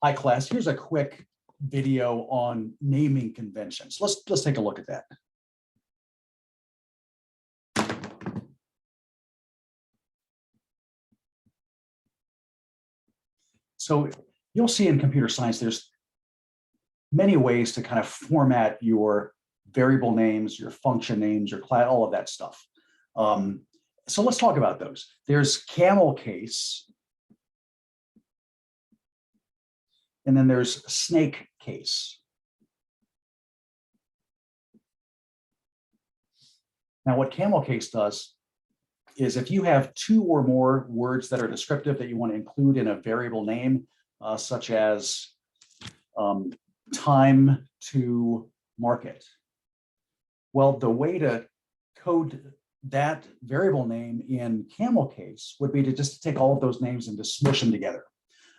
Hi, class. Here's a quick video on naming conventions. Let's take a look at that. So you'll see in computer science, there's many ways to kind of format your variable names, your function names, your class, all of that stuff. So let's talk about those. There's CamelCase, and then there's SnakeCase. Now, what CamelCase does is if you have two or more words that are descriptive that you want to include in a variable name, such as time to market. Well, the way to code that variable name in CamelCase would be to just take all of those names and to smush them together,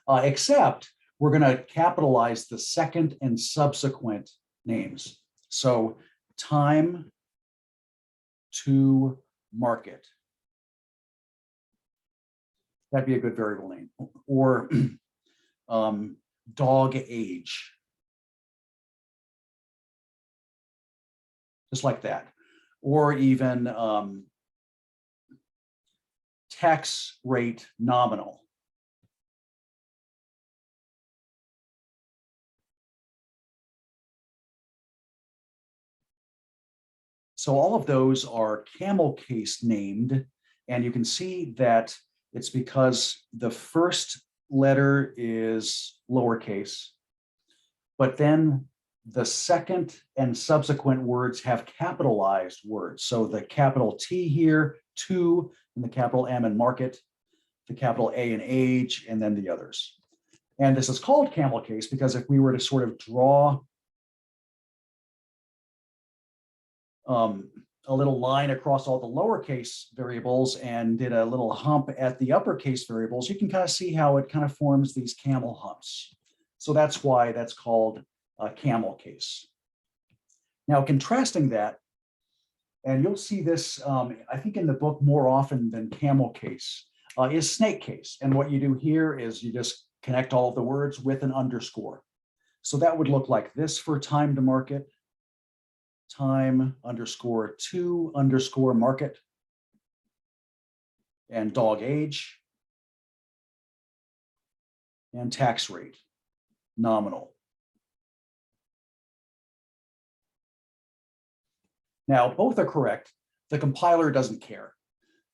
except we're going to capitalize the second and subsequent names. So time to market. That'd be a good variable name. Or dog age. Just like that. Or even tax rate nominal. So all of those are CamelCase named, and you can see that it's because the first letter is lowercase, but then the second and subsequent words have capitalized words. So the capital T here, to, and the capital M in market, the capital A in age, and then the others. And this is called CamelCase because if we were to sort of draw a little line across all the lowercase variables and did a little hump at the uppercase variables, you can kind of see how it kind of forms these camel humps. So that's why that's called CamelCase. Now, contrasting that, and you'll see this, I think in the book more often than CamelCase, is SnakeCase. And what you do here is you just connect all of the words with an underscore. So that would look like this for time to market. Time underscore to underscore market, and dog age, and tax rate nominal. Now, both are correct. The compiler doesn't care.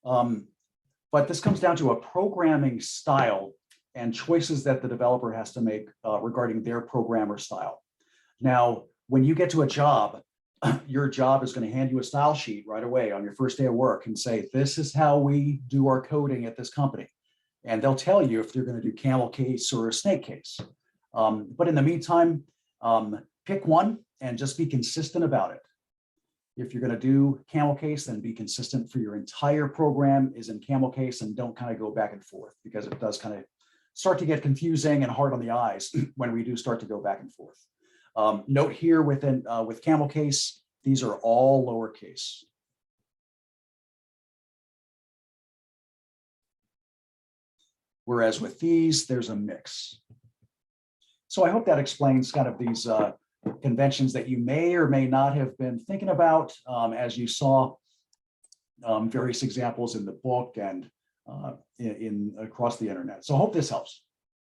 But this comes down to a programming style and choices that the developer has to make regarding their programmer style. Now, when you get to a job, your job is going to hand you a style sheet right away on your first day of work and say, this is how we do our coding at this company. And they'll tell you if they're going to do CamelCase or a SnakeCase. But in the meantime, pick one and just be consistent about it. If you're going to do CamelCase, then be consistent for your entire program is in CamelCase and don't kind of go back and forth because it does kind of start to get confusing and hard on the eyes when we do start to go back and forth. Note here with CamelCase, these are all lowercase. Whereas with these, there's a mix. So I hope that explains kind of these conventions that you may or may not have been thinking about as you saw various examples in the book and across the internet. So I hope this helps.